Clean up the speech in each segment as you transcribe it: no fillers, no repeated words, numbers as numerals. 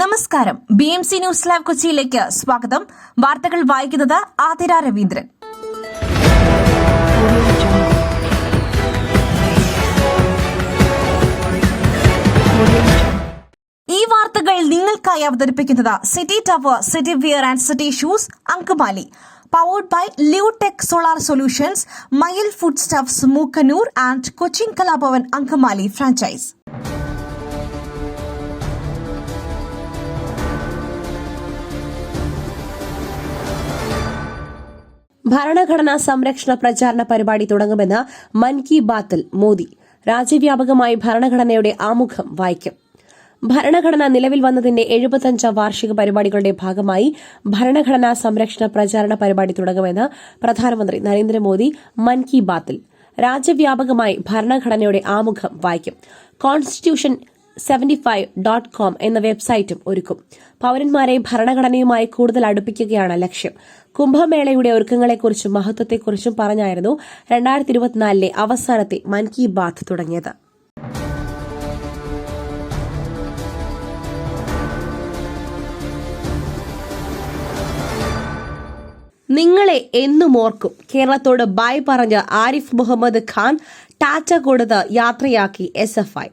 നമസ്കാരം. BMC news live കൊച്ചിയിലേക്ക് സ്വാഗതം. വാർത്തകൾ വായിക്കുന്നത് ആതിര രവീന്ദ്രൻ. ഈ വാർത്തകൾ നിങ്ങൾക്കായി അവതരിപ്പിക്കുന്നത് City Tower, City Wear and City Shoes, Angamaly. Powered by Liutech Solar Solutions, Mayil Foodstuffs, Mookanur and Cochin Kalabavan Ankamali franchise. ഭരണഘടനാ സംരക്ഷണ പ്രചാരണ പരിപാടി തുടങ്ങുമെന്ന് മൻ കി ബാത്തിൽ മോദി. രാജ്യവ്യാപകമായി ഭരണഘടനയുടെ ആമുഖം വായിക്കും. ഭരണഘടന നിലവിൽ വന്നതിന്റെ 75 വാർഷിക പരിപാടികളുടെ ഭാഗമായി ഭരണഘടനാ സംരക്ഷണ പ്രചാരണ പരിപാടി തുടങ്ങുമെന്ന് പ്രധാനമന്ത്രി നരേന്ദ്രമോദി മൻ കി ബാത്തിൽ. രാജ്യവ്യാപകമായി ഭരണഘടനയുടെ ആമുഖം വായിക്കും. കോൺസ്റ്റിറ്റ്യൂഷൻ 75.com എന്ന വെബ്സൈറ്റും ഒരുക്കും. പൌരന്മാരെ ഭരണഘടനയുമായി കൂടുതൽ അടുപ്പിക്കുകയാണ് ലക്ഷ്യം. കുംഭമേളയുടെ ഒരുക്കങ്ങളെക്കുറിച്ചും മഹത്വത്തെക്കുറിച്ചും പറഞ്ഞായിരുന്നു 2024 അവസാനത്തെ മൻ കി ബാത്ത് തുടങ്ങിയത്. നിങ്ങളെ എന്നും ഓർക്കും. കേരളത്തോട് ബൈ പറഞ്ഞ് ആരിഫ് മുഹമ്മദ് ഖാൻ ടാറ്റ കൊടുത്ത് യാത്രയാക്കി SFI.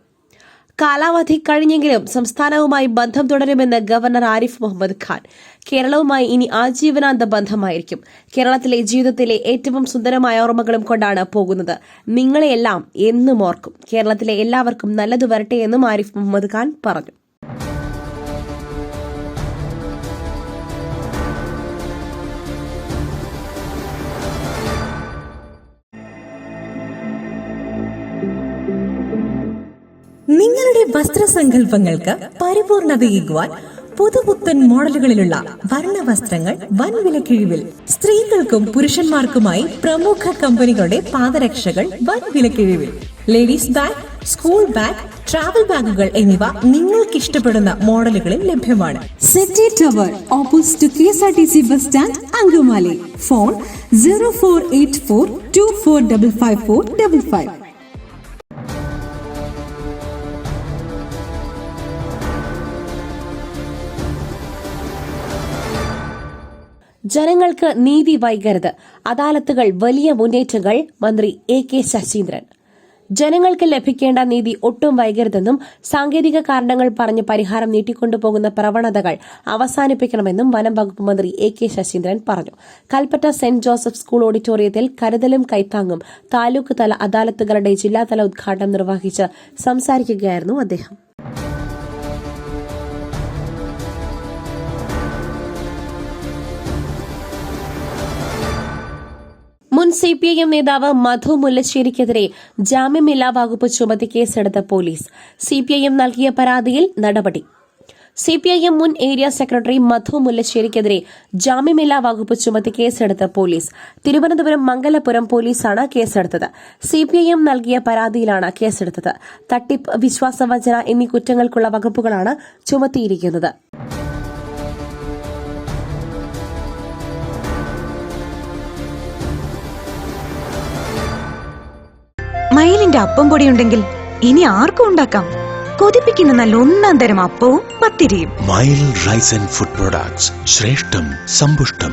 കാലാവധി കഴിഞ്ഞെങ്കിലും സംസ്ഥാനവുമായി ബന്ധം തുടരുമെന്ന് ഗവർണർ ആരിഫ് മുഹമ്മദ് ഖാൻ. കേരളവുമായി ഇനി ആജീവനാന്ത ബന്ധമായിരിക്കും. കേരളത്തിലെ ജീവിതത്തിലെ ഏറ്റവും സുന്ദരമായ ഓർമ്മകളും കൊണ്ടാണ് പോകുന്നത്. നിങ്ങളെയെല്ലാം എന്നും ഓർക്കും. കേരളത്തിലെ എല്ലാവർക്കും നല്ലതു വരട്ടെ എന്നും ആരിഫ് മുഹമ്മദ് ഖാൻ പറഞ്ഞു. നിങ്ങളുടെ വസ്ത്രസങ്കല്പങ്ങൾക്ക് പരിപൂർണതയേകുവാൻ പുതുപുത്തൻ മോഡലുകളിലുള്ള വർണ്ണവസ്ത്രങ്ങൾ വൻ വിലക്കിഴിവിൽ. സ്ത്രീകൾക്കും പുരുഷന്മാർക്കുമായി പ്രമുഖ കമ്പനികളുടെ പാദരക്ഷകൾ വൻ വിലക്കിഴിവിൽ. Ladies bag, school bag, travel ബാഗുകൾ എന്നിവ നിങ്ങൾക്ക് ഇഷ്ടപ്പെടുന്ന മോഡലുകളിൽ ലഭ്യമാണ്. City tower, opposite KSRTC bus stand, Angamaly. Phone 0484245555. ജനങ്ങൾക്ക് നീതി വൈകരുത്. അദാലത്തുകൾ വലിയ മുന്നേറ്റങ്ങൾ. മന്ത്രി AK ശശീന്ദ്രൻ. ജനങ്ങൾക്ക് ലഭിക്കേണ്ട നീതി ഒട്ടും വൈകരുതെന്നും സാങ്കേതിക കാരണങ്ങൾ പറഞ്ഞ് പരിഹാരം നീട്ടിക്കൊണ്ടുപോകുന്ന പ്രവണതകൾ അവസാനിപ്പിക്കണമെന്നും വനം വകുപ്പ് മന്ത്രി AK ശശീന്ദ്രൻ പറഞ്ഞു. കൽപ്പറ്റ സെന്റ് ജോസഫ് സ്കൂൾ ഓഡിറ്റോറിയത്തിൽ കരുതലും കൈത്താങ്ങും താലൂക്ക് തല അദാലത്തുകളുടെ ജില്ലാതല ഉദ്ഘാടനം നിർവഹിച്ച് സംസാരിക്കുകയായിരുന്നു അദ്ദേഹം. മുൻ CPIM നേതാവ് മധു മുല്ലശ്ശേരിക്കെതിരെ ജാമ്യമില്ലാ വകുപ്പ് ചുമത്തി കേസെടുത്ത പോലീസ്. CPIM നൽകിയ പരാതിയിൽ നടപടി. CPIM മുൻ ഏരിയ സെക്രട്ടറി മധു മുല്ലശ്ശേരിക്കെതിരെ ജാമ്യമില്ലാ വകുപ്പ് ചുമത്തി കേസെടുത്ത പോലീസ്. തിരുവനന്തപുരം മംഗലപുരം പോലീസാണ് കേസെടുത്തത്. CPIM നൽകിയ പരാതിയിലാണ് കേസെടുത്തത്. തട്ടിപ്പ്, വിശ്വാസവഞ്ചന എന്നീ കുറ്റങ്ങൾക്കുള്ള വകുപ്പുകളാണ് ചുമത്തിയിരിക്കുന്നത്. മയിലിന്റെ അപ്പം പൊടിയുണ്ടെങ്കിൽ ഇനി ആർക്കും ഉണ്ടാക്കാം. കൊതിപ്പിക്കുന്ന നല്ല ഒന്നാം തരം അപ്പവും പത്തിരിയും. മയിൽ റൈസ് ആൻഡ് ഫുഡ് പ്രൊഡക്ട്സ്, ശ്രേഷ്ഠം സമ്പുഷ്ടം.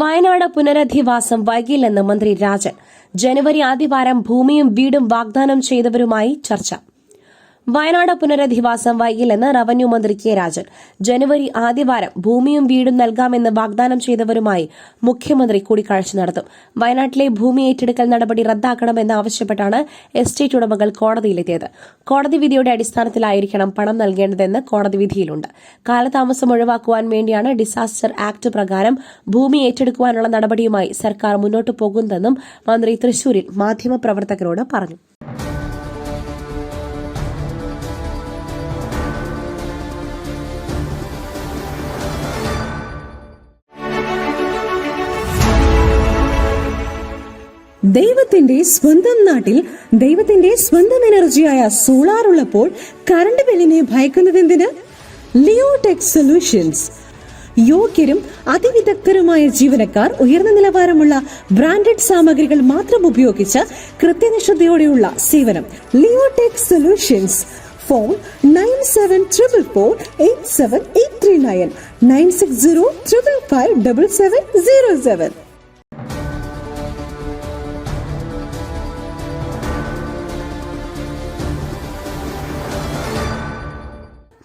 വയനാട് പുനരധിവാസം വൈകില്ലെന്ന് മന്ത്രി രാജൻ. ജനുവരി ആദ്യവാരം ഭൂമിയും വീടും വാഗ്ദാനം ചെയ്തവരുമായി ചർച്ച. വയനാട് പുനരധിവാസം വൈകില്ലെന്ന് റവന്യൂ മന്ത്രി K രാജൻ. ജനുവരി ആദ്യവാരം ഭൂമിയും വീടും നൽകാമെന്ന് വാഗ്ദാനം ചെയ്തവരുമായി മുഖ്യമന്ത്രി കൂടിക്കാഴ്ച നടത്തും. വയനാട്ടിലെ ഭൂമി ഏറ്റെടുക്കൽ നടപടി റദ്ദാക്കണമെന്ന് ആവശ്യപ്പെട്ടാണ് എസ്റ്റേറ്റ് ഉടമകൾ കോടതിയിലെത്തിയത്. കോടതി വിധിയുടെ അടിസ്ഥാനത്തിലായിരിക്കണം പണം നൽകേണ്ടതെന്ന് കോടതി വിധിയിലുണ്ട്. കാലതാമസം ഒഴിവാക്കുവാൻ വേണ്ടിയാണ് ഡിസാസ്റ്റർ ആക്ട് പ്രകാരം ഭൂമി ഏറ്റെടുക്കുവാനുള്ള നടപടിയുമായി സർക്കാർ മുന്നോട്ടു പോകുന്നതെന്നും മന്ത്രി തൃശൂരിൽ മാധ്യമപ്രവർത്തകരോട് പറഞ്ഞു. ദൈവത്തിന്റെ സ്വന്തം നാട്ടിൽ ദൈവത്തിന്റെ സ്വന്തം എനർജിയായ സോളാർ ഉള്ളപ്പോൾ കറണ്ട് ബില്ലിനെ ഭയക്കുന്നതെന്തിന്? Leotech solutions. യോഗ്യരും അതിവിദഗ്ധരുമായ ജീവനക്കാർ ഉയർന്ന നിലവാരമുള്ള ബ്രാൻഡഡ് സാമഗ്രികൾ മാത്രം ഉപയോഗിച്ച് കൃത്യനിഷ്ഠയോടെയുള്ള സേവനം. Leotech solutions. ഫോൺ 9744487839 9605557707.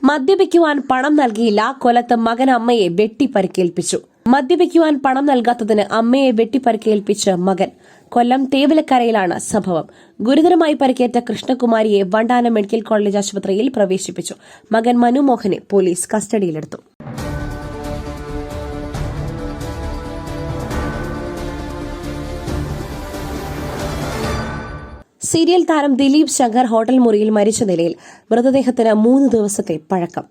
മദ്യപിക്കുവാൻ പണം നൽകിയില്ല. കൊല്ലത്ത് മകൻ അമ്മയെ വെട്ടിപ്പരിക്കേൽപ്പിച്ചു. മദ്യപിക്കുവാൻ പണം നൽകാത്തതിന് അമ്മയെ വെട്ടിപ്പരിക്കേൽപ്പിച്ച് മകൻ. കൊല്ലം തേവലക്കരയിലാണ് സംഭവം. ഗുരുതരമായി പരിക്കേറ്റ കൃഷ്ണകുമാരിയെ വണ്ടാനം മെഡിക്കൽ കോളേജ് ആശുപത്രിയിൽ പ്രവേശിപ്പിച്ചു. മകൻ മനുമോഹനെ പോലീസ് കസ്റ്റഡിയിലെടുത്തു. സീരിയൽ താരം ദിലീപ് ശങ്കർ ഹോട്ടൽ മുറിയിൽ മരിച്ച നിലയിൽ. മൃതദേഹത്തിന് 3 ദിവസത്തെ പഴക്കം.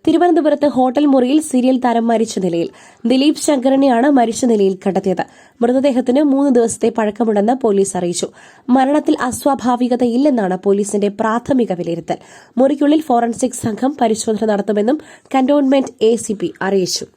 തിരുവനന്തപുരത്ത് ഹോട്ടൽ മുറിയിൽ സീരിയൽ താരം മരിച്ച നിലയിൽ. ദിലീപ് ശങ്കറിനെയാണ് മരിച്ച നിലയിൽ കണ്ടെത്തിയത്. മൃതദേഹത്തിന് 3 ദിവസത്തെ പഴക്കമുണ്ടെന്ന് പോലീസ് അറിയിച്ചു. മരണത്തിൽ അസ്വാഭാവികതയില്ലെന്നാണ് പോലീസിന്റെ പ്രാഥമിക വിലയിരുത്തൽ. മുറിക്കുള്ളിൽ ഫോറൻസിക് സംഘം പരിശോധന നടത്തുമെന്നും കന്റോൺമെന്റ് ACP അറിയിച്ചു.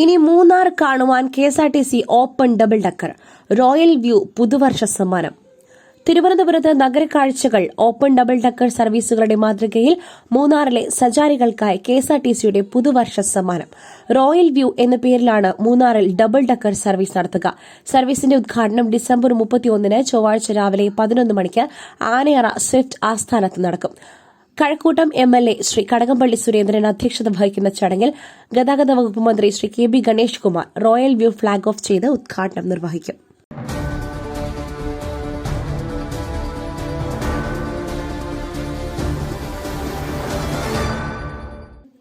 ഇനി മൂന്നാർ കാണുവാൻ KSRTC open double decker. Royal view പുതുവർഷ സമ്മാനം. തിരുവനന്തപുരത്ത് നഗരക്കാഴ്ചകൾ ഓപ്പൺ ഡബിൾ ഡക്കർ സർവീസുകളുടെ മാതൃകയിൽ മൂന്നാറിലെ സഞ്ചാരികൾക്കായി KSRTCയുടെ പുതുവർഷ സമ്മാനം. റോയൽ വ്യൂ എന്ന പേരിലാണ് മൂന്നാറിൽ ഡബിൾ ഡക്കർ സർവീസ് നടത്തുക. സർവീസിന്റെ ഉദ്ഘാടനം ഡിസംബർ 31 ചൊവ്വാഴ്ച രാവിലെ 11 മണിക്ക് ആനയറ സ്വിഫ്റ്റ് ആസ്ഥാനത്ത് നടക്കും. കഴക്കൂട്ടം MLA ശ്രീ കടകംപള്ളി സുരേന്ദ്രൻ അധ്യക്ഷത വഹിക്കുന്ന ചടങ്ങിൽ ഗതാഗത വകുപ്പ് മന്ത്രി Shri KB Ganesh Kumar royal view flag off ചെയ്ത് ഉദ്ഘാടനം നിർവഹിക്കും.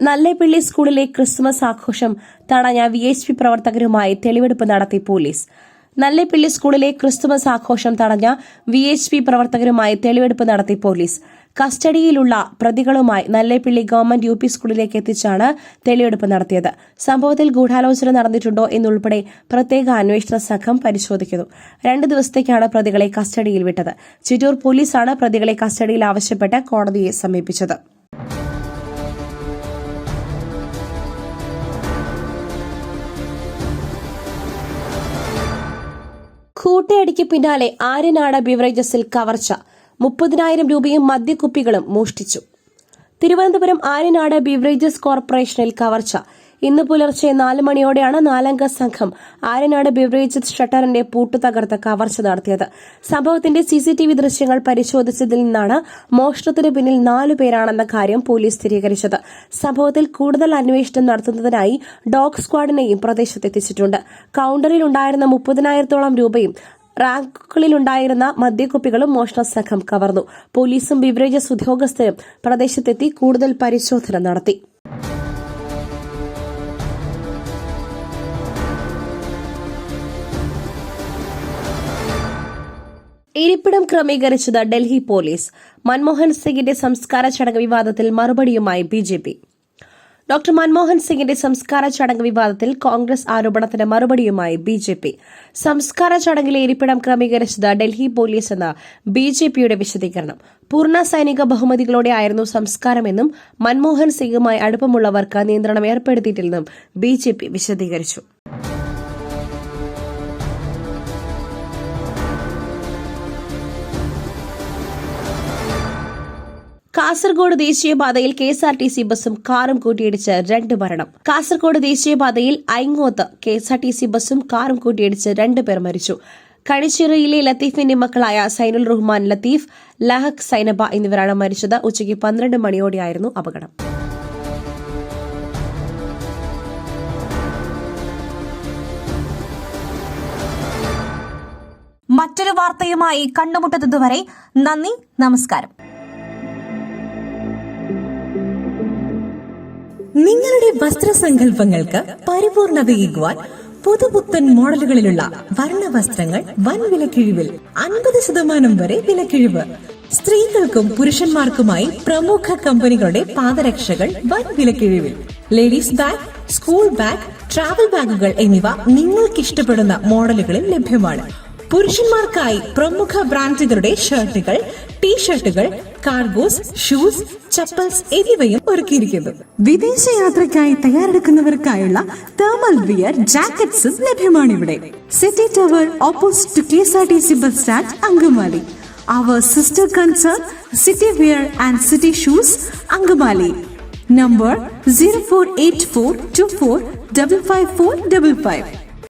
നല്ലേപ്പിള്ളി സ്കൂളിലെ ക്രിസ്തുമസ് ആഘോഷം തടഞ്ഞ VHP പ്രവർത്തകരുമായി തെളിവെടുപ്പ് നടത്തി പോലീസ്. നല്ലേപ്പിള്ളി സ്കൂളിലെ ക്രിസ്തുമസ് ആഘോഷം തടഞ്ഞ VHP പ്രവർത്തകരുമായി തെളിവെടുപ്പ് നടത്തി പോലീസ്. കസ്റ്റഡിയിലുള്ള പ്രതികളുമായി നല്ലേപ്പിള്ളി ഗവൺമെന്റ് UP സ്കൂളിലേക്ക് എത്തിച്ചാണ് തെളിവെടുപ്പ് നടത്തിയത്. സംഭവത്തിൽ ഗൂഢാലോചന നടന്നിട്ടുണ്ടോ എന്നുൾപ്പെടെ പ്രത്യേക അന്വേഷണ സംഘം പരിശോധിക്കുന്നു. 2 ദിവസത്തേക്കാണ് പ്രതികളെ കസ്റ്റഡിയിൽ വിട്ടത്. ചിറ്റൂർ പോലീസാണ് പ്രതികളെ കസ്റ്റഡിയിൽ ആവശ്യപ്പെട്ട് കോടതിയെ സമീപിച്ചത്. കൂട്ടയടിക്ക് പിന്നാലെ ആര്യനാട് ബിവറേജസിൽ കവർച്ച. 30,000 രൂപയും മദ്യക്കുപ്പികളും മോഷ്ടിച്ചു. തിരുവനന്തപുരം ആര്യനാട് ബിവറേജസ് കോർപ്പറേഷനിൽ കവർച്ച. ഇന്ന് പുലർച്ചെ 4 മണിയോടെയാണ് 4-അംഗ സംഘം ആര്യനാട് ബിവറേജസ് ഷട്ടറിന്റെ പൂട്ട് തകർത്ത് കവർച്ച നടത്തിയത്. സംഭവത്തിന്റെ CCTV ദൃശ്യങ്ങൾ പരിശോധിച്ചതിൽ നിന്നാണ് മോഷണത്തിന് പിന്നിൽ 4 പേരാണെന്ന കാര്യം പോലീസ് സ്ഥിരീകരിച്ചത്. സംഭവത്തിൽ കൂടുതൽ അന്വേഷണം നടത്തുന്നതിനായി ഡോഗ് സ്ക്വാഡിനെയും പ്രദേശത്തെത്തിച്ചിട്ടുണ്ട്. കൌണ്ടറിൽ ഉണ്ടായിരുന്ന 30,000-ഓളം രൂപയും റാക്കുകളിലുണ്ടായിരുന്ന മദ്യക്കുപ്പികളും മോഷണ സംഘം കവർന്നു. പോലീസും ബിവറേജസ് ഉദ്യോഗസ്ഥരും പ്രദേശത്തെത്തി കൂടുതൽ പരിശോധന നടത്തി. ഇരിപ്പിടം ക്രമീകരിച്ചത് ഡൽഹി പോലീസ്. മൻമോഹൻ സിംഗിന്റെ സംസ്കാര ചടങ്ങ് വിവാദത്തിൽ മറുപടിയുമായി BJP. ഡോക്ടർ മൻമോഹൻ സിംഗിന്റെ സംസ്കാര ചടങ്ങ് വിവാദത്തിൽ കോൺഗ്രസ് ആരോപണത്തിന് മറുപടിയുമായി BJP. സംസ്കാര ചടങ്ങിലെ ഇരിപ്പിടം ക്രമീകരിച്ചത് ഡൽഹി പോലീസ് എന്ന BJPയുടെ വിശദീകരണം. പൂർണ്ണ സൈനിക ബഹുമതികളോടെയായിരുന്നു സംസ്കാരമെന്നും മൻമോഹൻ സിംഗുമായി അടുപ്പമുള്ളവർക്ക് നിയന്ത്രണം ഏർപ്പെടുത്തിയിട്ടില്ലെന്നും BJP വിശദീകരിച്ചു. കാസർഗോഡ് ദേശീയപാതയിൽ KSRTC ബസും കാറും കൂട്ടിയിടിച്ച് 2 മരണം. കാസർഗോഡ് ദേശീയപാതയിൽ ഐങ്ങോത്ത് KSRTC ബസും കാറും കൂട്ടിയിടിച്ച് 2 പേർ മരിച്ചു. കണിച്ചിറയിലെ ലത്തീഫിന്റെ മക്കളായ സൈനുൽ റഹ്മാൻ ലത്തീഫ്, ലഹക് സൈനബ എന്നിവരാണ് മരിച്ചത്. ഉച്ചയ്ക്ക് 12 മണിയോടെയായിരുന്നു അപകടം. മറ്റൊരു വാർത്തയുമായി കണ്ടുമുട്ടുന്നതുവരെ നന്ദി, നമസ്കാരം. നിങ്ങളുടെ വസ്ത്രസങ്കല്പങ്ങൾക്ക് പരിപൂർണതയേകുവാൻ പുതുപുത്തൻ മോഡലുകളിലുള്ള വർണ്ണവസ്ത്രങ്ങൾ വൻ വിലക്കിഴിവിൽ 50% വരെ വിലക്കിഴിവ്. സ്ത്രീകൾക്കും പുരുഷന്മാർക്കുമായി പ്രമുഖ കമ്പനികളുടെ പാദരക്ഷകൾ വൻ വിലക്കിഴിവിൽ. Ladies bag, school bag, travel ബാഗുകൾ എന്നിവ നിങ്ങൾക്ക് ഇഷ്ടപ്പെടുന്ന മോഡലുകളിൽ ലഭ്യമാണ്. പുരുഷന്മാർക്കായി പ്രമുഖ ബ്രാൻഡുകളുടെ ഷർട്ടുകൾ, ടീഷർട്ടുകൾ, കാർഗോസ്, ഷൂസ്, ചപ്പൽസ് എന്നിവയും ഒരുക്കിയിരിക്കുന്നു. വിദേശയാത്രയ്ക്കായി തയ്യാറെടുക്കുന്നവർക്കായുള്ള തേർമൽ വിയർ, ജാക്കറ്റ്സും ലഭ്യമാണിവിടെ. City tower opposite KSRTC bus stand, Angamaly. Our sister concern, City Wear and City Shoes, Angamali. Number 048424555455.